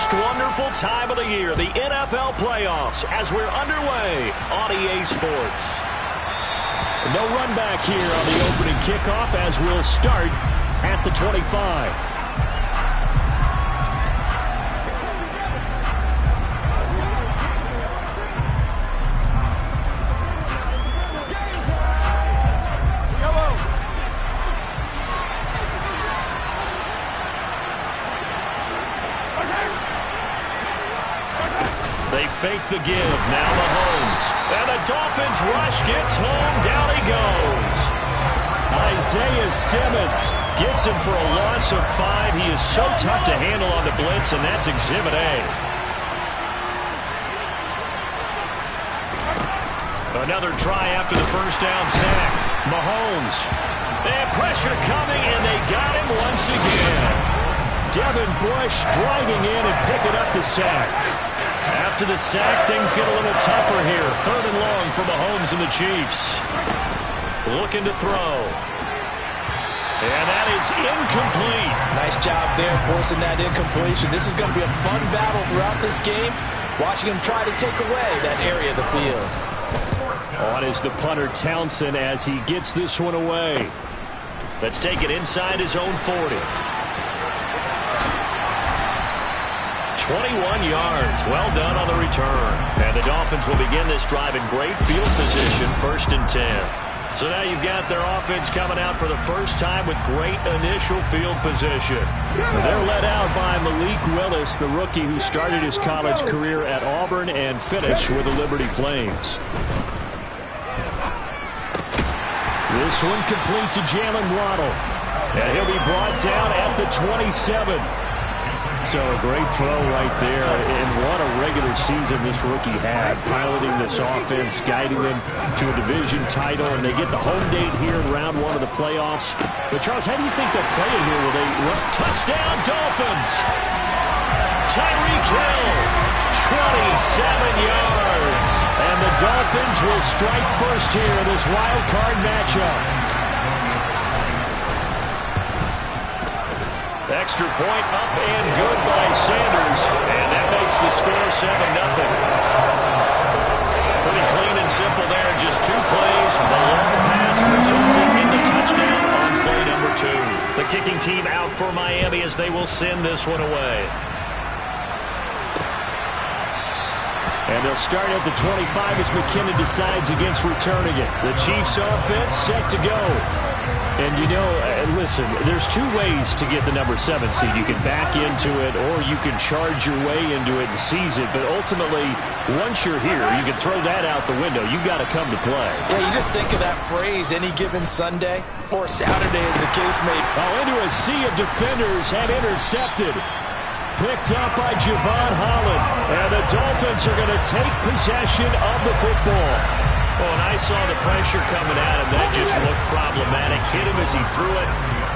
most wonderful time of the year, the NFL playoffs, as we're underway on EA Sports. No run back here on the opening kickoff as we'll start at the 25. They fake the give. Now Mahomes. And the Dolphins rush gets home. Down he goes. Isaiah Simmons gets him for a loss of 5. He is so tough to handle on the blitz, and that's Exhibit A. Another try after the first down sack. Mahomes. And pressure coming, and they got him once again. Devin Bush driving in and picking up the sack. After the sack, things get a little tougher here. 3rd and long for Mahomes and the Chiefs. Looking to throw. And that is incomplete. Nice job there forcing that incompletion. This is going to be a fun battle throughout this game. Watching him try to take away that area of the field. On is the punter Townsend as he gets this one away. Let's take it inside his own 40. 21 yards. Well done on the return. And the Dolphins will begin this drive in great field position, 1st and 10. So now you've got their offense coming out for the first time with great initial field position. They're led out by Malik Willis, the rookie who started his college career at Auburn and finished with the Liberty Flames. This one complete to Jalen Waddle. And he'll be brought down at the 27. So a great throw right there, and what a regular season this rookie had, piloting this offense, guiding them to a division title, and they get the home date here in round 1 of the playoffs. But Charles, how do you think they'll play it here? Will they run? Touchdown Dolphins! Tyreek Hill, 27 yards, and the Dolphins will strike first here in this wild card matchup. Extra point up and good by Sanders. And that makes the score 7-0. Pretty clean and simple there. Just 2 plays. The long pass resulting in the touchdown on play number 2. The kicking team out for Miami as they will send this one away. And they'll start at the 25 as McKinnon decides against returning it. The Chiefs offense set to go. And you know, listen, there's 2 ways to get the number 7 seed. You can back into it or you can charge your way into it and seize it. But ultimately, once you're here, you can throw that out the window. You've got to come to play. Yeah, you just think of that phrase, any given Sunday or Saturday as the case may be. Into a sea of defenders and intercepted. Picked up by Javon Holland. And the Dolphins are going to take possession of the football. Oh, and I saw the pressure coming at him. That just looked problematic. Hit him as he threw it,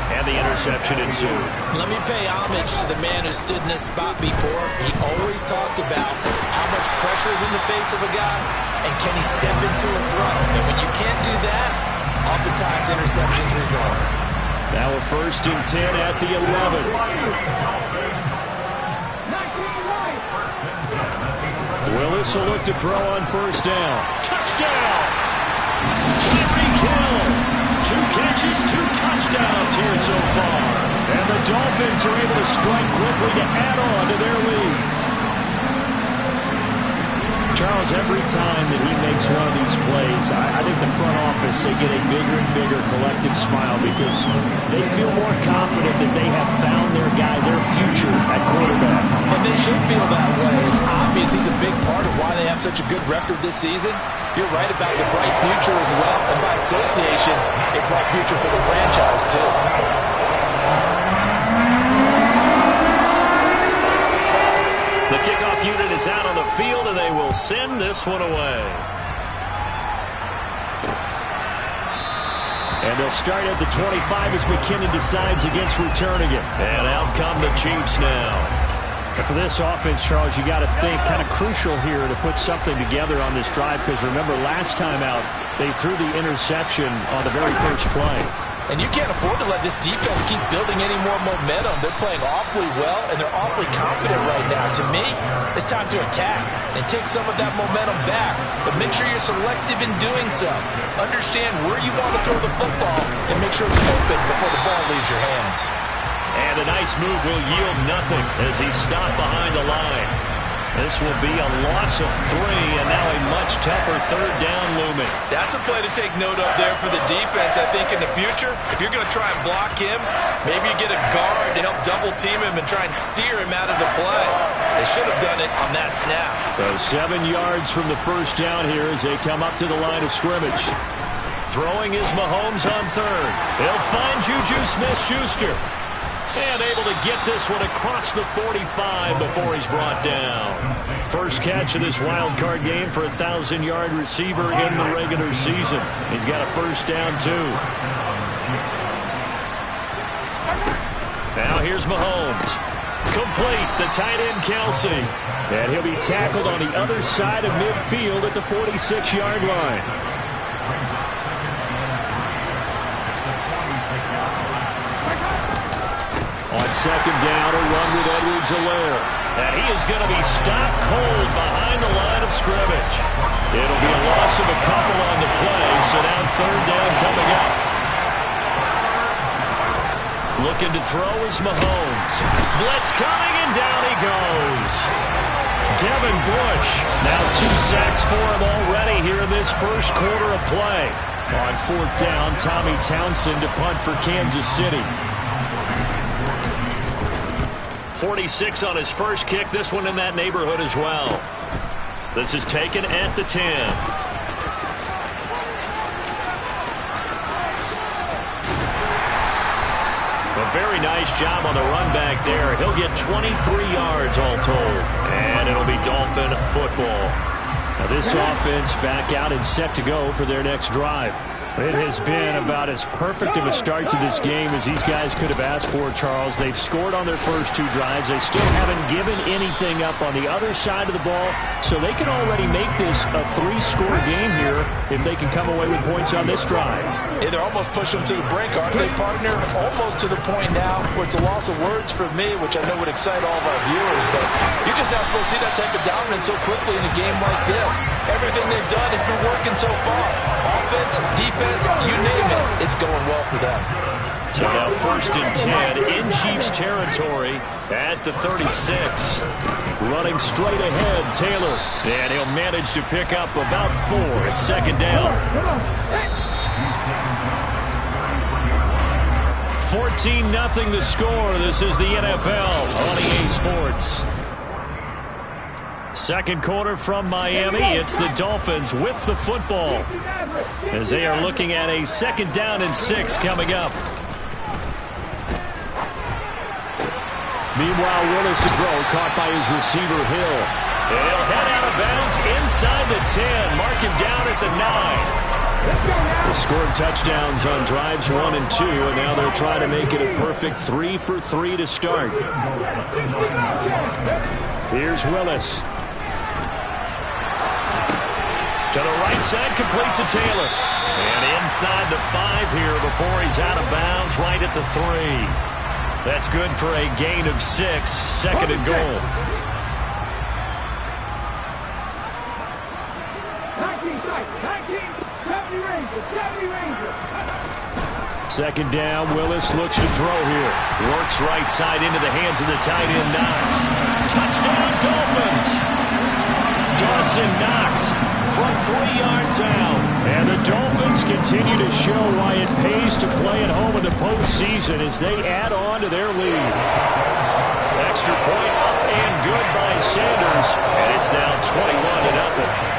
and the interception ensued. Let me pay homage to the man who stood in this spot before. He always talked about how much pressure is in the face of a guy, and can he step into a throw. And when you can't do that, oftentimes interceptions result. Now a 1st and 10 at the 11. Willis will look to throw on 1st down. Touchdown! Tyreek Hill. 2 catches, 2 touchdowns here so far. And the Dolphins are able to strike quickly to add on to their lead. Charles, every time that he makes one of these plays, I think the front office, they get a bigger and bigger collective smile because they feel more confident that they have found their guy, their future at quarterback. And they should feel that way. It's obvious he's a big part of why they have such a good record this season. You're right about the bright future as well, and by association, a bright future for the franchise too. The kickoff unit is out on the field, and they will send this one away. And they'll start at the 25 as McKinnon decides against returning it. And out come the Chiefs now. And for this offense, Charles, you got to think kind of crucial here to put something together on this drive because remember last time out, they threw the interception on the very first play. And you can't afford to let this defense keep building any more momentum. They're playing awfully well, and they're awfully confident right now. To me, it's time to attack and take some of that momentum back. But make sure you're selective in doing so. Understand where you want to throw the football and make sure it's open before the ball leaves your hands. And a nice move will yield nothing as he's stopped behind the line. This will be a loss of 3, and now a much tougher third down looming. That's a play to take note of there for the defense, I think, in the future. If you're going to try and block him, maybe you get a guard to help double-team him and try and steer him out of the play. They should have done it on that snap. So 7 yards from the first down here as they come up to the line of scrimmage. Throwing is Mahomes on third. He'll find Juju Smith-Schuster. And able to get this one across the 45 before he's brought down. First catch of this wild card game for a 1,000-yard receiver in the regular season. He's got a first down, too. Now here's Mahomes. Complete, the tight end Kelsey. And he'll be tackled on the other side of midfield at the 46-yard line. On second down, a run with Edwards-Helaire. And he is going to be stopped cold behind the line of scrimmage. It'll be a loss of a couple on the play, so now third down coming up. Looking to throw is Mahomes. Blitz coming, and down he goes. Devin Bush. Now 2 sacks for him already here in this first quarter of play. On fourth down, Tommy Townsend to punt for Kansas City. 46 on his first kick. This one in that neighborhood as well. This is taken at the 10. A very nice job on the run back there. He'll get 23 yards all told. And it'll be Dolphin football. Now this offense back out and set to go for their next drive. It has been about as perfect of a start to this game as these guys could have asked for, Charles. They've scored on their first 2 drives. They still haven't given anything up on the other side of the ball, so they can already make this a 3-score game here if they can come away with points on this drive. Yeah, they're almost pushing them to the brink, aren't they, partner? Almost to the point now where it's a loss of words for me, which I know would excite all of our viewers, but you're just not supposed to see that type of dominance so quickly in a game like this. Everything they've done has been working so far. Offense, defense, you name it, it's going well for them. So now first and 10 in Chiefs territory at the 36. Running straight ahead, Taylor. And he'll manage to pick up about 4 at second down. 14-0 the score. This is the NFL on EA Sports. Second quarter from Miami. It's the Dolphins with the football as they are looking at a second down and 6 coming up. Meanwhile, Willis to throw, caught by his receiver, Hill. He'll head out of bounds inside the 10. Mark him down at the 9. They scored touchdowns on drives 1 and 2, and now they're trying to make it a perfect 3 for 3 to start. Here's Willis. To the right side, complete to Taylor. And inside the 5 here before he's out of bounds, right at the 3. That's good for a gain of 6, second and goal. Second down, Willis looks to throw here. Works right side into the hands of the tight end, Knox. Touchdown, Dolphins! Dawson Knox from 3 yards out. And the Dolphins continue to show why it pays to play at home in the postseason as they add on to their lead. Extra point up and good by Sanders. And it's now 21-0.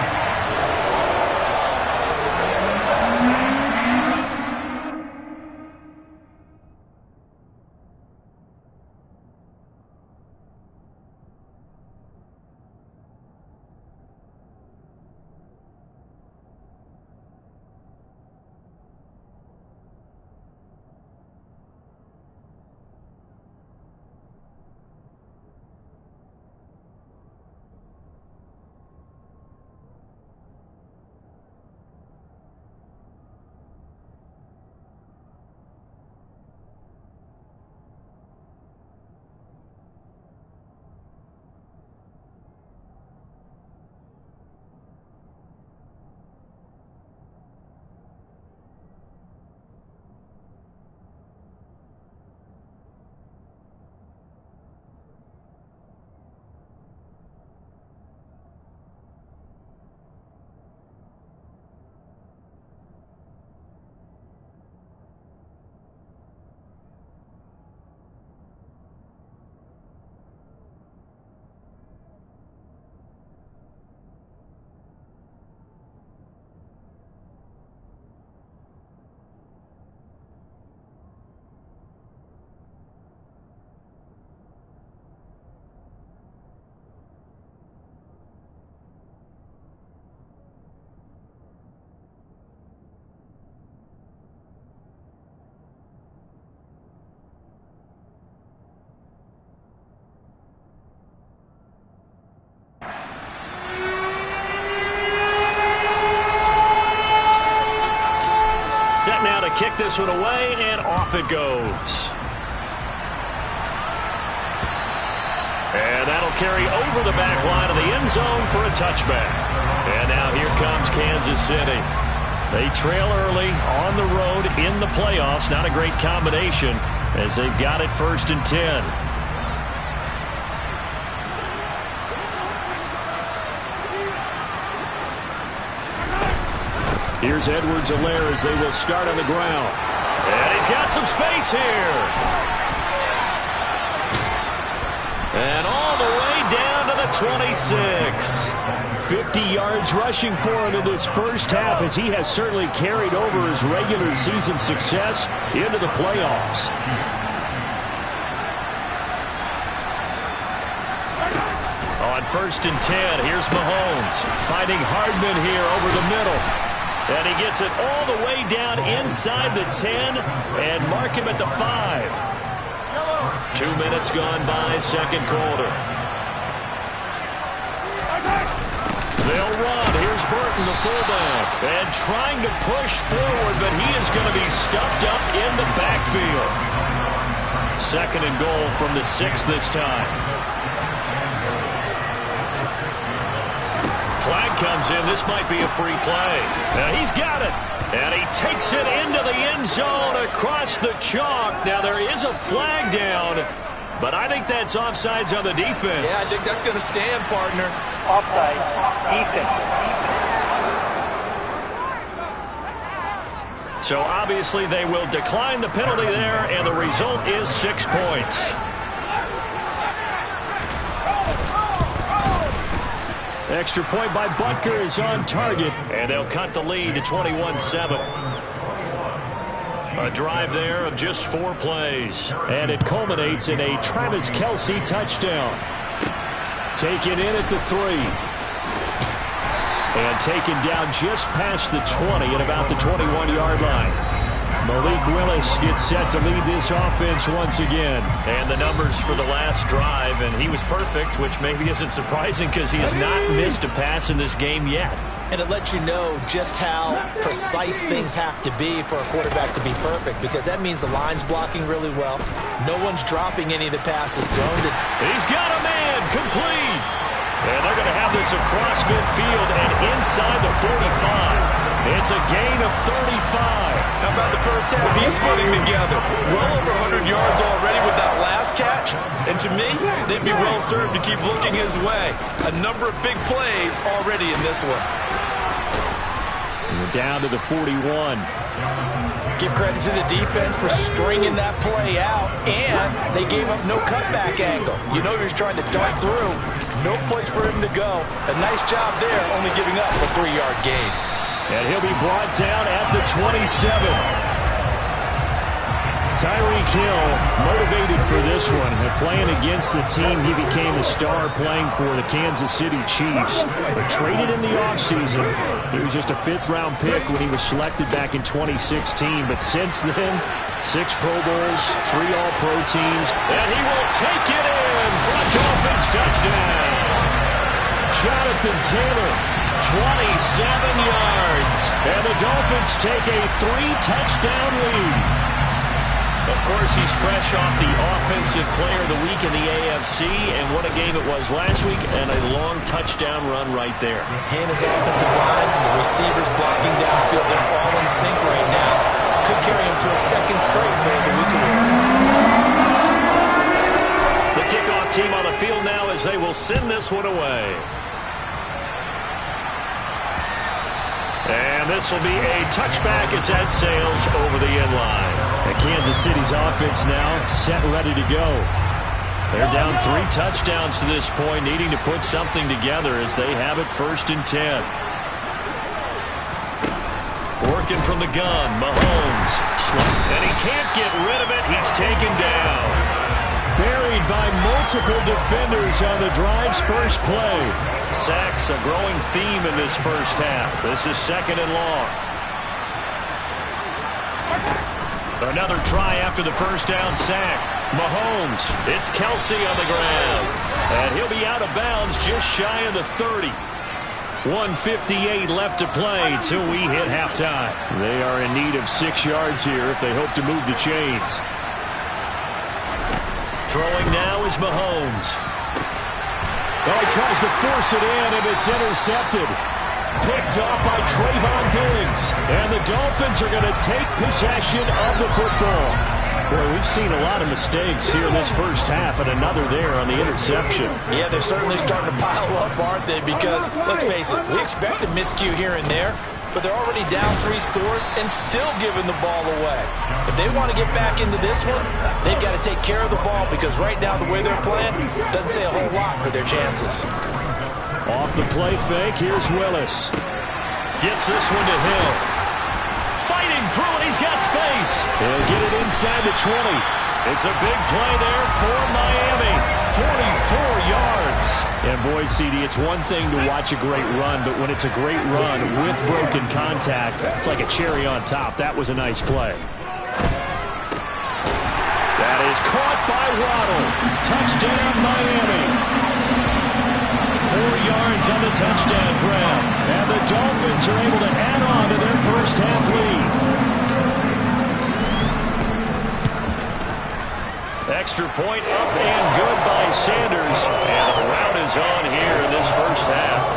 set now to kick this one away, and off it goes. And that'll carry over the back line of the end zone for a touchback. And now here comes Kansas City. They trail early on the road in the playoffs. Not a great combination as they've got it 1st and 10. Here's Edwards-Helaire as they will start on the ground. And he's got some space here. And all the way down to the 26. 50 yards rushing for him in this first half as he has certainly carried over his regular season success into the playoffs. On 1st and 10, here's Mahomes finding Hardman here over the middle. And he gets it all the way down inside the 10 and mark him at the 5. 2 minutes gone by, second quarter. They'll run. Here's Burton, the fullback. And trying to push forward, but he is going to be stuffed up in the backfield. 2nd and goal from the 6 this time. Flag comes in. This might be a free play. Now he's got it. And he takes it into the end zone across the chalk. Now there is a flag down, but I think that's offsides on the defense. Yeah, I think that's going to stand, partner. Offside, defense. So obviously they will decline the penalty there, and the result is 6 points. Extra point by Butker is on target, and they'll cut the lead to 21-7. A drive there of just 4 plays, and it culminates in a Travis Kelce touchdown. Taken in at the 3. And taken down just past the 20 at about the 21-yard line. Malik Willis gets set to lead this offense once again. And the numbers for the last drive, and he was perfect, which maybe isn't surprising because he has not missed a pass in this game yet. And it lets you know just how precise things have to be for a quarterback to be perfect, because that means the line's blocking really well. No one's dropping any of the passes thrown. He's got a man complete. And they're going to have this across midfield and inside the 45. It's a gain of 35. How about the first half he's putting together? Well over 100 yards already with that last catch. And to me, they'd be well served to keep looking his way. A number of big plays already in this one. We're down to the 41. Give credit to the defense for stringing that play out, and they gave up no cutback angle. You know he was trying to dart through. No place for him to go. A nice job there, only giving up a 3-yard gain. And he'll be brought down at the 27. Tyreek Hill motivated for this one. Playing against the team he became a star playing for, the Kansas City Chiefs. But traded in the offseason. He was just a 5th-round pick when he was selected back in 2016. But since then, 6 Pro Bowls, 3 All-Pro teams. And he will take it in for a Dolphins touchdown. Jonathan Taylor, 27 yards. And the Dolphins take a 3-touchdown lead. Of course, he's fresh off the Offensive Player of the Week in the AFC, and what a game it was last week, and a long touchdown run right there. And his offensive line, the receivers blocking downfield, they're all in sync right now. Could carry him to a 2nd straight Player of the Week award. The kickoff team on the field now as they will send this one away. And this will be a touchback as that sails over the end line. And Kansas City's offense now set and ready to go. They're down 3 touchdowns to this point, needing to put something together as they have it 1st and 10. Working from the gun, Mahomes. And he can't get rid of it. He's taken down. Buried by multiple defenders on the drive's first play. Sacks, a growing theme in this first half. This is 2nd and long. Another try after the first down sack. Mahomes, it's Kelce on the ground. And he'll be out of bounds just shy of the 30. 1:58 left to play till we hit halftime. They are in need of 6 yards here if they hope to move the chains. Throwing now is Mahomes. Oh, he tries to force it in, and it's intercepted. Picked off by Trayvon Diggs. And the Dolphins are going to take possession of the football. Boy, we've seen a lot of mistakes here in this first half, and another there on the interception. Yeah, they're certainly starting to pile up, aren't they? Because, let's face it, we expect a miscue here and there, but they're already down 3 scores and still giving the ball away. If they want to get back into this one, they've got to take care of the ball, because right now the way they're playing doesn't say a whole lot for their chances. Off the play fake, here's Willis. Gets this one to Hill. Fighting through, and he's got space. He'll get it inside the 20. It's a big play there for Miami. 44 yards. And boy, CD, it's one thing to watch a great run, but when it's a great run with broken contact, it's like a cherry on top. That was a nice play. That is caught by Waddle. Touchdown, Miami. 4 yards on the touchdown grab. And the Dolphins are able to add on to their first half lead. Extra point up and good by Sanders. And the rout is on here in this first half.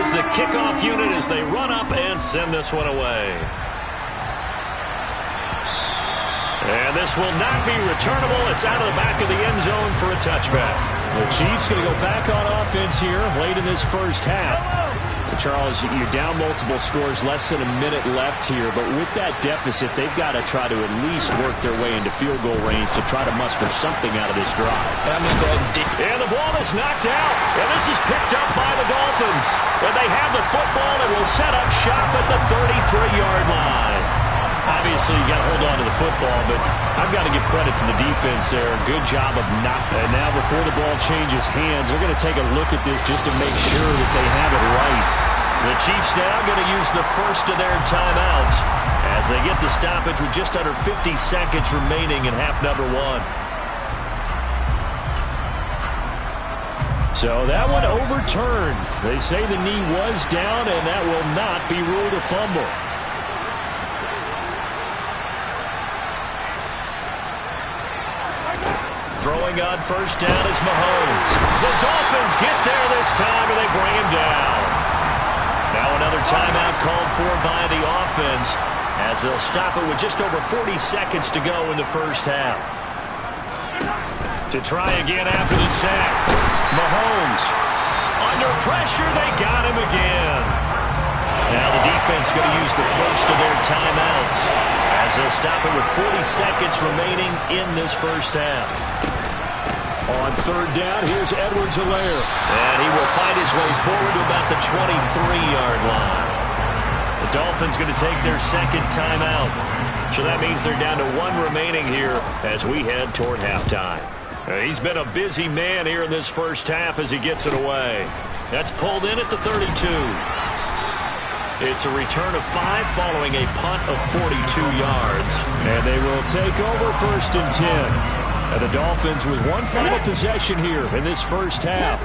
The kickoff unit as they run up and send this one away. And this will not be returnable. It's out of the back of the end zone for a touchback. The Chiefs going to go back on offense here late in this first half. Charles, you're down multiple scores, less than a minute left here, but with that deficit, they've got to try to at least work their way into field goal range to try to muster something out of this drive. And the ball is knocked out, and this is picked up by the Dolphins. And they have the football and will set up shop at the 33-yard line. Obviously, you got to hold on to the football, but I've got to give credit to the defense there. Good job of not. And now before the ball changes hands, they're going to take a look at this just to make sure that they have it right. The Chiefs now going to use the first of their timeouts as they get the stoppage with just under 50 seconds remaining in half number 1. So that one overturned. They say the knee was down, and that will not be ruled a fumble. Throwing on first down is Mahomes. The Dolphins get there this time, and they bring him down. Now another timeout called for by the offense as they'll stop it with just over 40 seconds to go in the first half. To try again after the sack. Mahomes. Under pressure, they got him again. Now the defense going to use the first of their timeouts as they'll stop it with 40 seconds remaining in this first half. On third down, here's Edwards-Helaire. And he will find his way forward to about the 23-yard line. The Dolphins going to take their second timeout. So that means they're down to 1 remaining here as we head toward halftime. He's been a busy man here in this first half as he gets it away. That's pulled in at the 32. It's a return of 5 following a punt of 42 yards. And they will take over first and 10. And the Dolphins with one final possession here in this first half.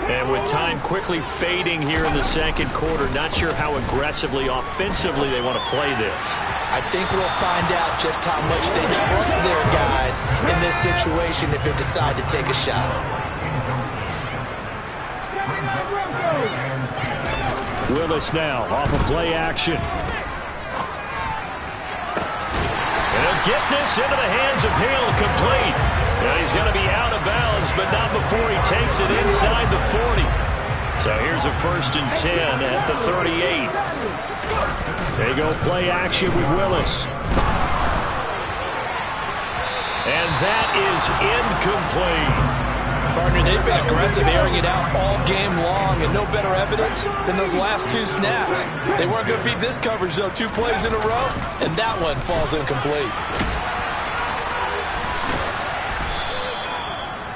And with time quickly fading here in the second quarter, not sure how aggressively, offensively they want to play this. I think we'll find out just how much they trust their guys in this situation if they decide to take a shot. Willis now off of play action. And he'll get this into the hands of Hill, complete. Now he's going to be out of bounds, but not before he takes it inside the 40. So here's a first and 10 at the 38. They go play action with Willis. And that is incomplete. Partner, they've been aggressive, airing it out all game long, and no better evidence than those last 2 snaps. They weren't going to beat this coverage, though. 2 plays in a row, and that one falls incomplete.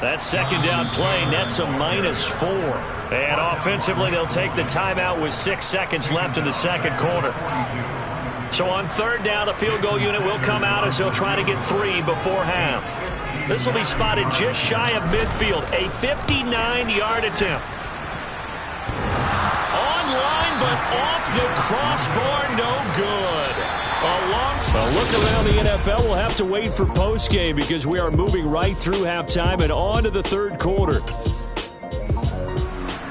That second down play nets a -4. And offensively, they'll take the timeout with 6 seconds left in the second quarter. So on third down, the field goal unit will come out as they'll try to get 3 before half. This will be spotted just shy of midfield, a 59-yard attempt. Online, but off the crossbar, no good. A look around the NFL. We'll have to wait for postgame because we are moving right through halftime and on to the third quarter.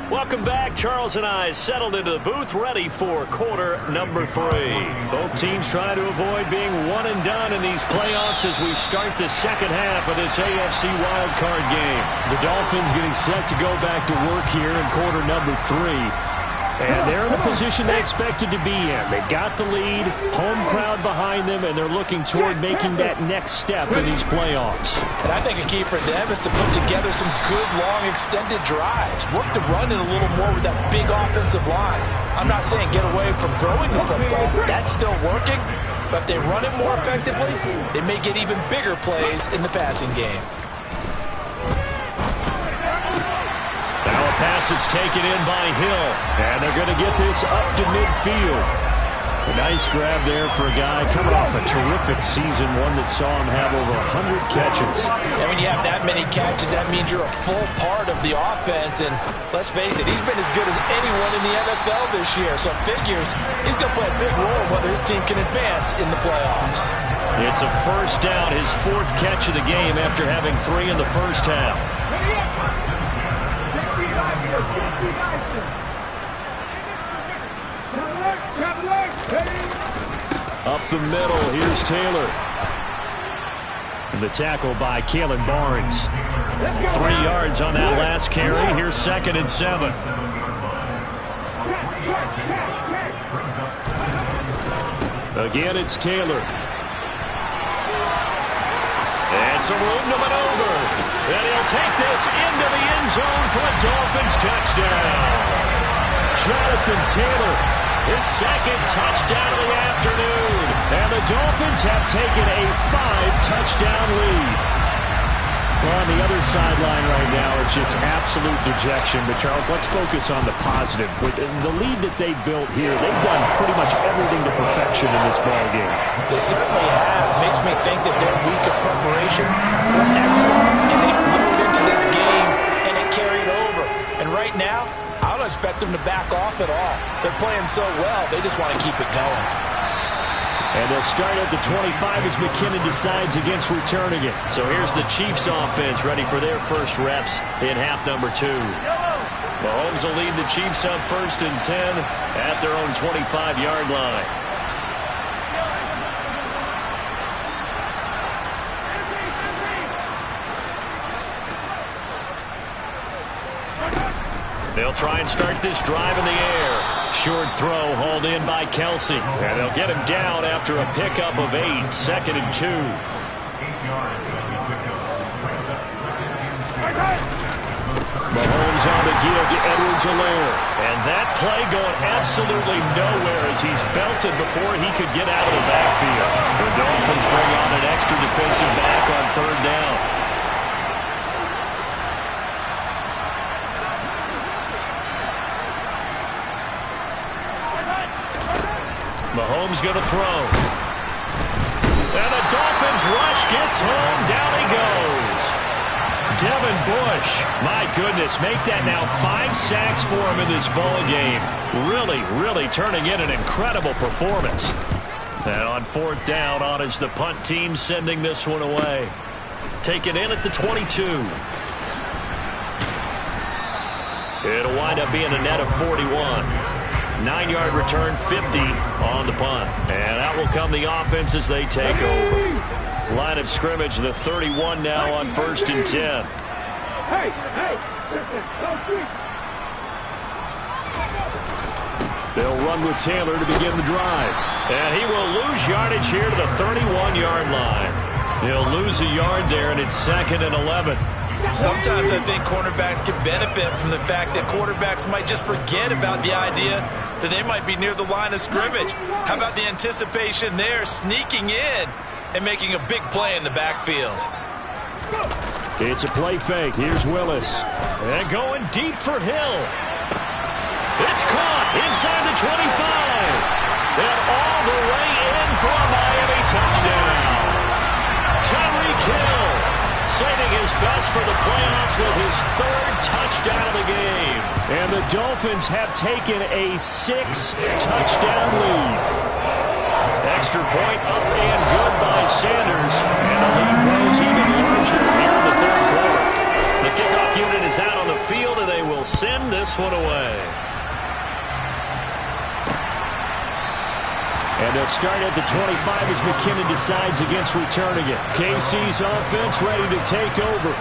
Welcome back. Charles and I settled into the booth, ready for quarter number 3. Both teams trying to avoid being one and done in these playoffs as we start the second half of this AFC wildcard game. The Dolphins getting set to go back to work here in quarter number 3. And they're in the position they expected to be in. They've got the lead, home crowd behind them, and they're looking toward making that next step in these playoffs. And I think a key for them is to put together some good, long, extended drives. Work the run in a little more with that big offensive line. I'm not saying get away from throwing the football. That's still working. But if they run it more effectively, they may get even bigger plays in the passing game. Now a pass that's taken in by Hill. And they're going to get this up to midfield. A nice grab there for a guy coming off a terrific season, one that saw him have over 100 catches. And when you have that many catches, that means you're a full part of the offense. And let's face it, he's been as good as anyone in the NFL this year. So figures he's going to play a big role in whether his team can advance in the playoffs. It's a first down, his 4th catch of the game after having 3 in the first half. Up the middle, here's Taylor. And the tackle by Kalen Barnes. 3 yards on that last carry. Here's 2nd and 7. Again, it's Taylor. And some room to maneuver. And he'll take this into the end zone for a Dolphins touchdown. Jonathan Taylor, his 2nd touchdown of the afternoon. And the Dolphins have taken a 5-touchdown lead. Well, on the other sideline right now, it's just absolute dejection. But, Charles, let's focus on the positive. With the lead that they built here, they've done pretty much everything to perfection in this ballgame. They certainly have. Makes me think that their week of preparation was excellent. And they flew into this game, and it carried over. And right now, I don't expect them to back off at all. They're playing so well, they just want to keep it going. And they'll start at the 25 as McKinnon decides against returning it. So here's the Chiefs offense ready for their first reps in half number 2. Mahomes will lead the Chiefs up 1st and 10 at their own 25-yard line. They'll try and start this drive in the air. Short throw hauled in by Kelsey. And they'll get him down after a pickup of 8. 2nd and 2. Mahomes on the give to Edwards-Helaire. And that play going absolutely nowhere as he's belted before he could get out of the backfield. The Dolphins bring on an extra defensive back on 3rd down. Mahomes going to throw. And the Dolphins rush gets home. Down he goes. Devin Bush, my goodness, make that now 5 sacks for him in this ball game. Really turning in an incredible performance. And on 4th down, on is the punt team sending this one away. Taken in at the 22. It'll wind up being a net of 41. 9-yard return, 50 on the punt. And out will come the offense as they take over. Line of scrimmage, the 31 now on 1st and 10. They'll run with Taylor to begin the drive. And he will lose yardage here to the 31-yard line. He'll lose a yard there, and it's 2nd and 11. Sometimes I think cornerbacks can benefit from the fact that quarterbacks might just forget about the idea that they might be near the line of scrimmage. How about the anticipation there, sneaking in and making a big play in the backfield? It's a play fake. Here's Willis. And going deep for Hill. It's caught inside the 25. And all the way in for a Miami touchdown. Tyreek Hill saving his best for the playoffs with his third touchdown of the game. And the Dolphins have taken a 6-touchdown lead. Extra point up and good by Sanders. And the lead grows even larger here in the third quarter. The kickoff unit is out on the field, and they will send this one away. And they'll start at the 25 as McKinnon decides against returning it. KC's offense ready to take over.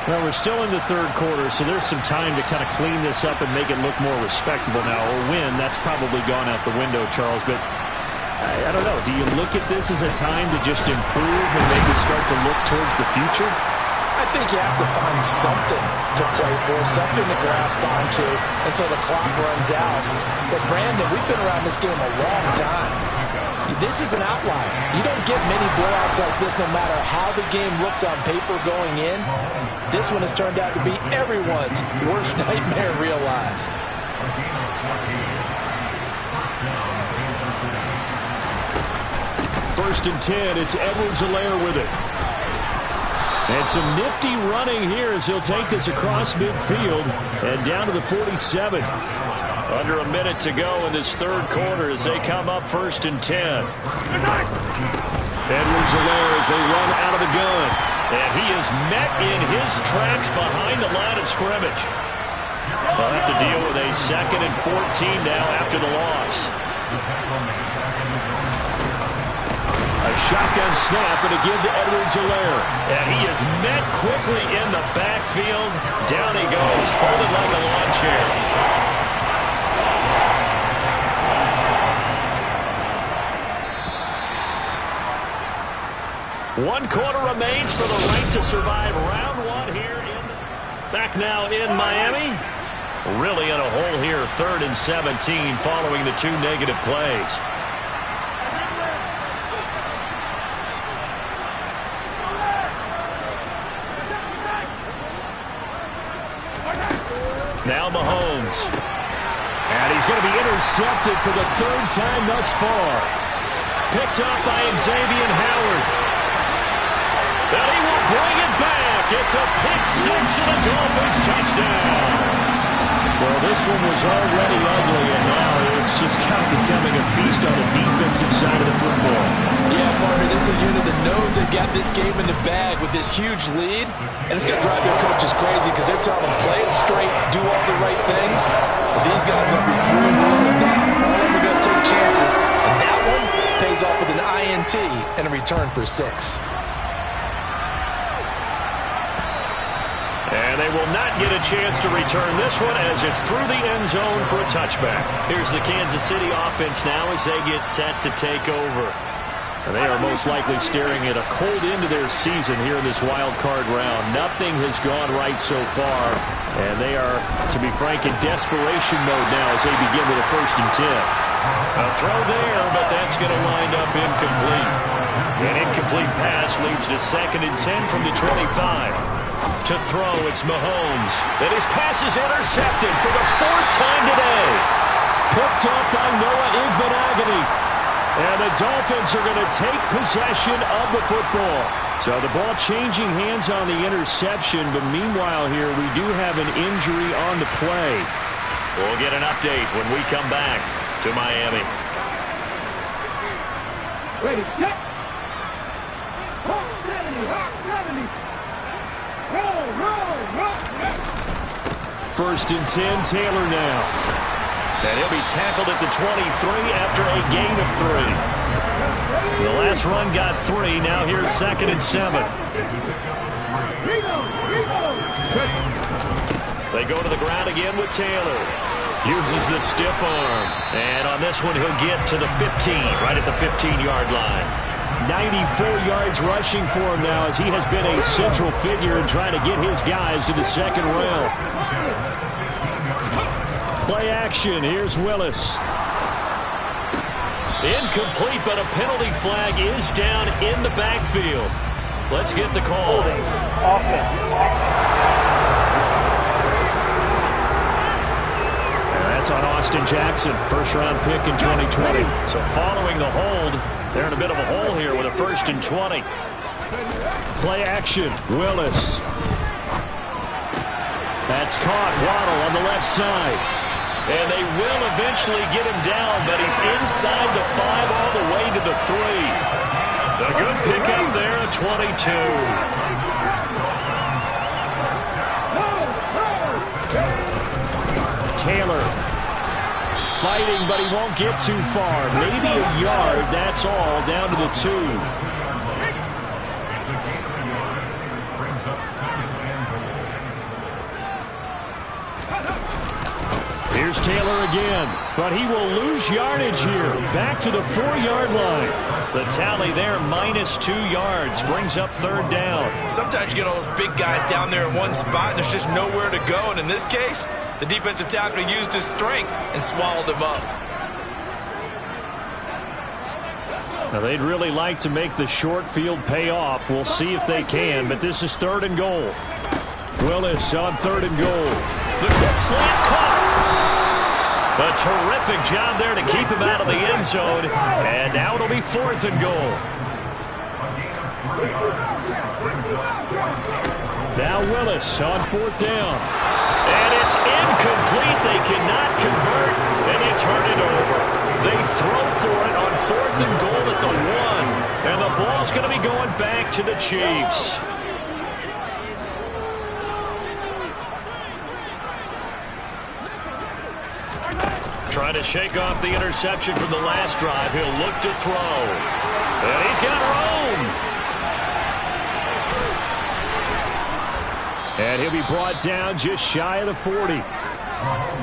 Well, we're still in the third quarter, so there's some time to kind of clean this up and make it look more respectable now. A win, that's probably gone out the window, Charles, but I don't know. Do you look at this as a time to just improve and maybe start to look towards the future? I think you have to find something to play for, something to grasp onto until the clock runs out. But, Brandon, we've been around this game a long time. This is an outlier. You don't get many blowouts like this no matter how the game looks on paper going in. This one has turned out to be everyone's worst nightmare realized. First and 10, it's Edwards-Helaire with it. And some nifty running here as he'll take this across midfield and down to the 47. Under a minute to go in this third quarter as they come up first and 10. Edwards-Helaire as they run out of the gun. And he is met in his tracks behind the line of scrimmage. They'll have to deal with a 2nd and 14 now after the loss. A shotgun snap and a give to Edwards-Helaire. And he is met quickly in the backfield. Down he goes, folded like a lawn chair. One quarter remains for the right to survive round one here. Back now in Miami. Really in a hole here, 3rd and 17 following the 2 negative plays. Now Mahomes. And he's going to be intercepted for the 3rd time thus far. Picked up by Xavier Howard. And he will bring it back. It's a pick 6 and a Dolphins touchdown. Well, this one was already ugly, and now it's just kind of becoming a feast on the defensive side of the football. Yeah, partner, this is a unit that knows they got this game in the bag with this huge lead, and it's going to drive their coaches crazy because they're telling them play it straight, do all the right things. But these guys are going to be freewheeling now. All of them are going to take chances, and that one pays off with an INT and a return for 6. And they will not get a chance to return this one as it's through the end zone for a touchback. Here's the Kansas City offense now as they get set to take over. And they are most likely staring at a cold end to their season here in this wild card round. Nothing has gone right so far. And they are, to be frank, in desperation mode now as they begin with a 1st and 10. A throw there, but that's going to wind up incomplete. An incomplete pass leads to 2nd and 10 from the 25. To throw, it's Mahomes. And his pass is intercepted for the 4th time today. Picked up by Noah Igbenogany. And the Dolphins are going to take possession of the football. So the ball changing hands on the interception. But meanwhile here, we do have an injury on the play. We'll get an update when we come back to Miami. Ready, set. 70. 1st and 10, Taylor now. And he'll be tackled at the 23 after a gain of 3. The last run got 3. Now here's 2nd and 7. They go to the ground again with Taylor. Uses the stiff arm. And on this one, he'll get to the 15, right at the 15-yard line. 94 yards rushing for him now as he has been a central figure in trying to get his guys to the 2nd rail. Play action. Here's Willis. Incomplete, but a penalty flag is down in the backfield. Let's get the call. Offense. That's on Austin Jackson, first-round pick in 2020. So following the hold, they're in a bit of a hole here with a 1st and 20. Play action, Willis. That's caught, Waddle on the left side. And they will eventually get him down, but he's inside the 5 all the way to the 3. A good pickup there at 22. Taylor fighting, but he won't get too far. Maybe a yard, that's all, down to the 2. Here's Taylor again, but he will lose yardage here. Back to the 4-yard line. The tally there, -2 yards, brings up 3rd down. Sometimes you get all those big guys down there in one spot, and there's just nowhere to go. And in this case, the defensive tackle used his strength and swallowed him up. Now, they'd really like to make the short field pay off. We'll see if they can, but this is 3rd and goal. Willis on 3rd and goal. The quick slant caught. A terrific job there to keep him out of the end zone. And now it'll be 4th and goal. Now Willis on 4th down. And it's incomplete. They cannot convert, and they turn it over. They throw for it on 4th and goal at the 1. And the ball's going to be going back to the Chiefs. Trying to shake off the interception from the last drive. He'll look to throw. And he's got room. And he'll be brought down just shy of the 40.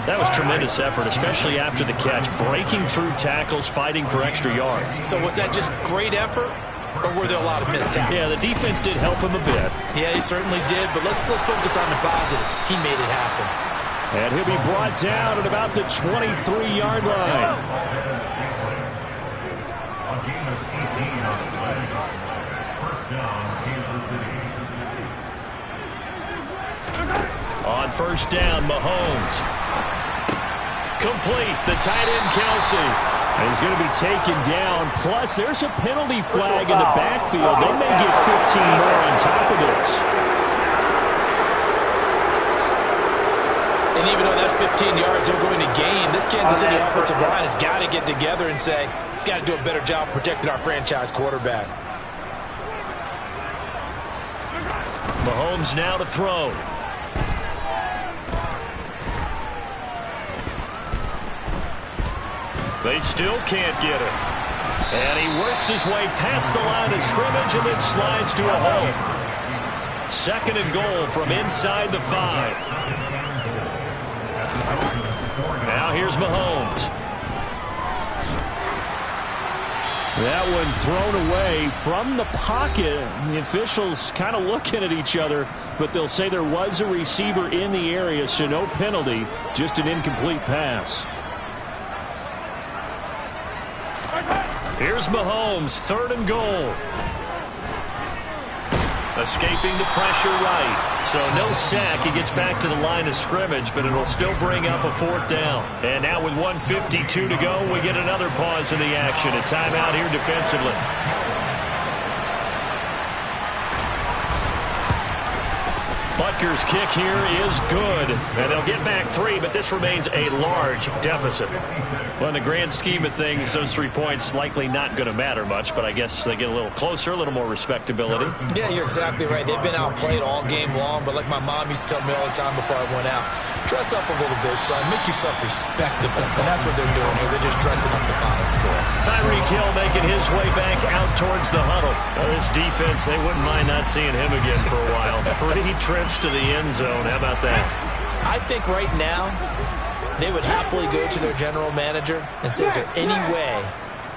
That was tremendous effort, especially after the catch. Breaking through tackles, fighting for extra yards. So was that just great effort, or were there a lot of missed tackles? Yeah, the defense did help him a bit. Yeah, he certainly did, but let's focus on the positive. He made it happen. And he'll be brought down at about the 23-yard line. On 1st down, Mahomes. Complete, the tight end, Kelsey. And he's going to be taken down. Plus, there's a penalty flag in the backfield. They may get 15 more on top of this. And even though that's 15 yards they're going to gain, this Kansas City offensive line has got to get together and say, got to do a better job protecting our franchise quarterback. Mahomes now to throw. They still can't get it. And he works his way past the line of scrimmage and then slides to a hole. 2nd and goal from inside the 5. Now here's Mahomes. That one thrown away from the pocket. The officials kind of looking at each other, but they'll say there was a receiver in the area, so no penalty, just an incomplete pass. Here's Mahomes, 3rd and goal. Escaping the pressure right. So no sack. He gets back to the line of scrimmage, but it'll still bring up a 4th down. And now with 1:52 to go, we get another pause in the action. A timeout here defensively. Butker's kick here is good. And they'll get back 3, but this remains a large deficit. Well, in the grand scheme of things, those 3 points likely not going to matter much, but I guess they get a little closer, a little more respectability. Yeah, you're exactly right. They've been outplayed all game long, but like my mom used to tell me all the time before I went out, dress up a little bit, son. Make yourself respectable. And that's what they're doing here. They're just dressing up the final score. Tyreek Hill making his way back out towards the huddle. Well, this defense, they wouldn't mind not seeing him again for a while. 3 trips to the end zone. How about that? I think right now they would happily go to their general manager and say, is there any way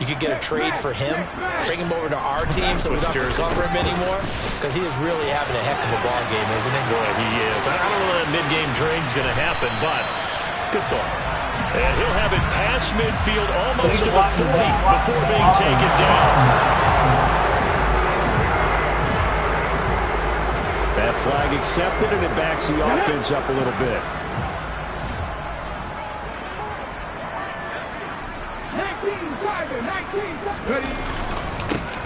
you could get a trade for him, bring him over to our team so we don't have to cover him anymore? Because he is really having a heck of a ball game, isn't he? Boy, he is. I don't know when that mid-game trade's going to happen, but good thought. And he'll have it past midfield almost to the 40 before being taken down. Flag accepted, and it backs the offense up a little bit. 19.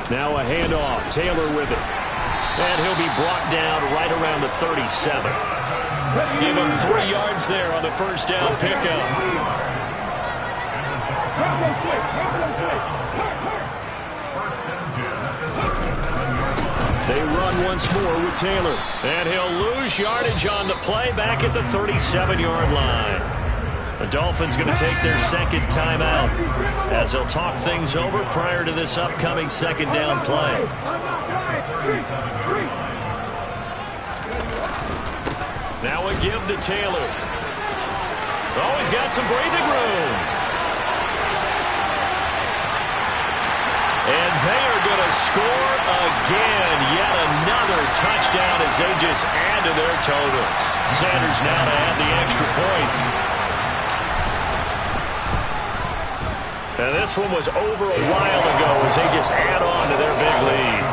Now a handoff. Taylor with it. And he'll be brought down right around the 37. Give him 3 yards there on the first down pickup. They run once more with Taylor. And he'll lose yardage on the play back at the 37-yard line. The Dolphins going to take their second timeout as they'll talk things over prior to this upcoming second down play. Now a give to Taylor. Oh, he's got some breathing room. And they are going to score again. Yet another touchdown as they just add to their totals. Sanders now to add the extra point. And this one was over a while ago as they just add on to their big lead.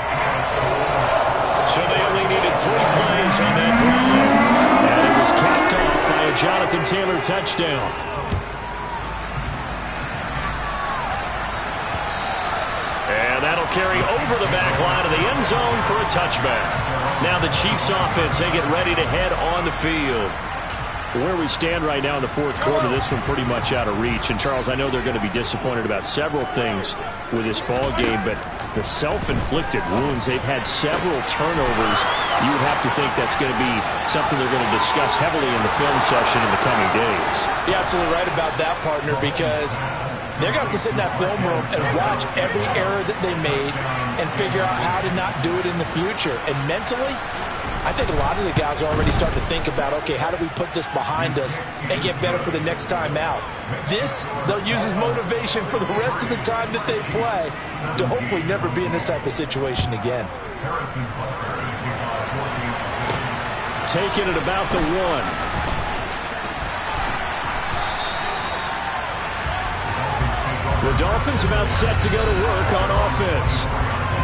So they only needed 3 plays on that drive. And it was capped off by a Jonathan Taylor touchdown. And that'll carry over the back line of the end zone for a touchback. Now the Chiefs offense, they get ready to head on the field. Where we stand right now in the fourth quarter, this one pretty much out of reach. And, Charles, I know they're going to be disappointed about several things with this ball game, but the self-inflicted wounds, they've had several turnovers. You would have to think that's going to be something they're going to discuss heavily in the film session in the coming days. You're absolutely right about that, partner, because they're going to have to sit in that film room and watch every error that they made and figure out how to not do it in the future. And mentally, I think a lot of the guys are already starting to think about, okay, how do we put this behind us and get better for the next time out? This, they'll use as motivation for the rest of the time that they play to hopefully never be in this type of situation again. Taking it about the 1. The Dolphins about set to go to work on offense.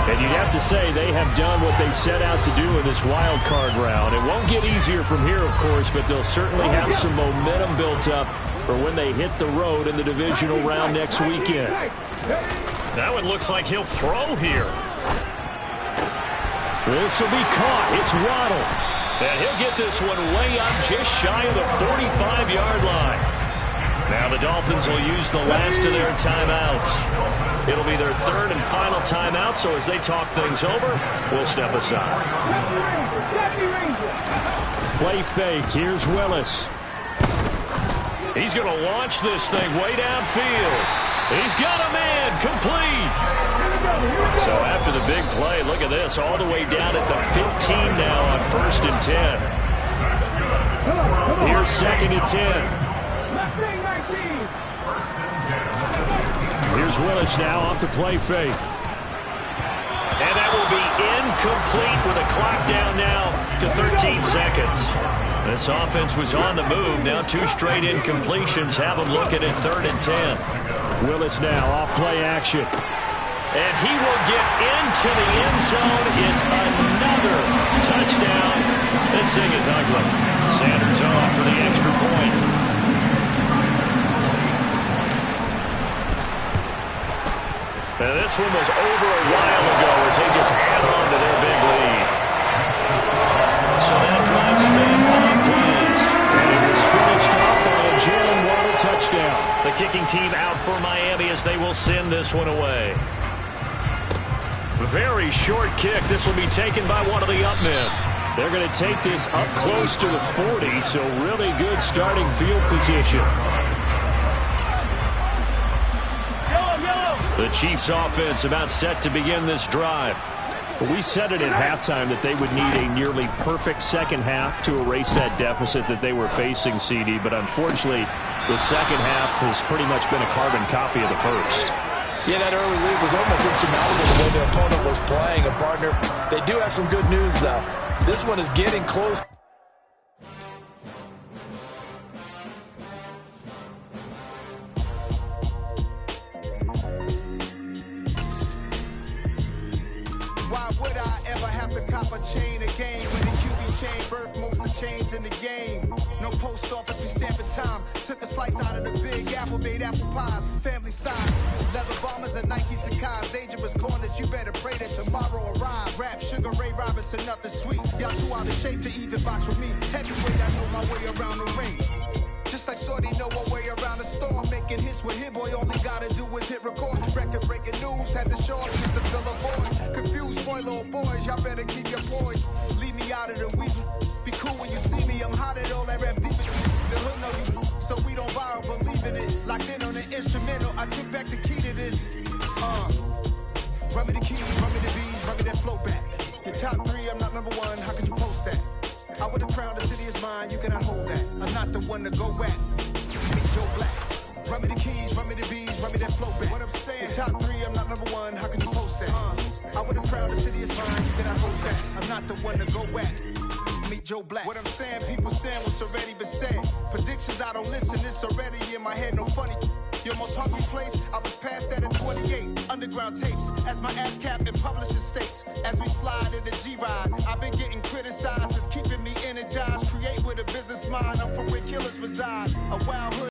And you'd have to say they have done what they set out to do in this wild card round. It won't get easier from here, of course, but they'll certainly have some momentum built up for when they hit the road in the divisional round next weekend. That one looks like he'll throw here. This will be caught. It's Waddle. And he'll get this one way up just shy of the 45-yard line. Now the Dolphins will use the last of their timeouts. It'll be their third and final timeout, so as they talk things over, we'll step aside. Play fake. Here's Willis. He's going to launch this thing way downfield. He's got a man. Complete. So after the big play, look at this, all the way down at the 15 now on 1st and 10. Here's 2nd and 10. Here's Willis now off the play fake. And that will be incomplete with a clock down now to 13 seconds. This offense was on the move. Now 2 straight incompletions have them looking at 3rd and 10. Willis now off play action. And he will get into the end zone. It's another touchdown. This thing is ugly. Sanders on for the extra point. Now this one was over a while ago as they just add on to their big lead. So that drive spanned 5 plays. And it was finished off by a Jalen Waddle touchdown. The kicking team out for Miami as they will send this one away. Very short kick. This will be taken by one of the up men. They're going to take this up close to the 40, so really good starting field position. The Chiefs offense about set to begin this drive. We said it at halftime that they would need a nearly perfect second half to erase that deficit that they were facing, CD, but unfortunately the second half has pretty much been a carbon copy of the first. Yeah, that early lead was almost insurmountable the way their opponent was playing. A partner, they do have some good news, though. This one is getting close. Why would I ever have to cop a chain again when the QB chain, birth most of chains in the game. No post office, we stamping time. Took a slice out of the big apple, made apple pies, family size. Leather bombers and Nike Sacai's. Dangerous corners, you better pray that tomorrow arrives. Rap, Sugar Ray Robinson, nothing sweet. Y'all too out of shape to even box with me. Heavyweight, I know my way around the ring. Just like Shorty know her way around the storm. Making hits with Hit Boy, all he gotta do is hit record. Record breaking news, had to show up just to fill a void. Confused, spoiler old boys, y'all better keep your poise. Leave me out of the weasel. Be cool when you see me, I'm hot at all that rap deep in the hood know you. So we don't borrow, believe in it. Locked in on the instrumental, I took back the key to this. Run me the keys, run me the bees, run me that flow back. Your top 3, I'm not number 1, how could you post that? I would have crowned the city is mine, you cannot hold that. I'm not the one to go at. Meet Joe Black. Run me the keys, run me the bees, run me that flow back. What I'm saying, top 3, I'm not number 1, how could you post that? I would have crowned the city is mine, you cannot hold that. I'm not the one to go at. Meet Joe Black. What I'm saying, people saying what's already been said. Predictions, I don't listen, it's already in my head, no funny. Your most hungry place, I was past that at 28. Underground tapes, as my ass cap in publishing states. As we slide in the G-Ride, I've been getting criticized. It's keeping me energized. Create with a business mind, I'm from where killers reside. A wild hood.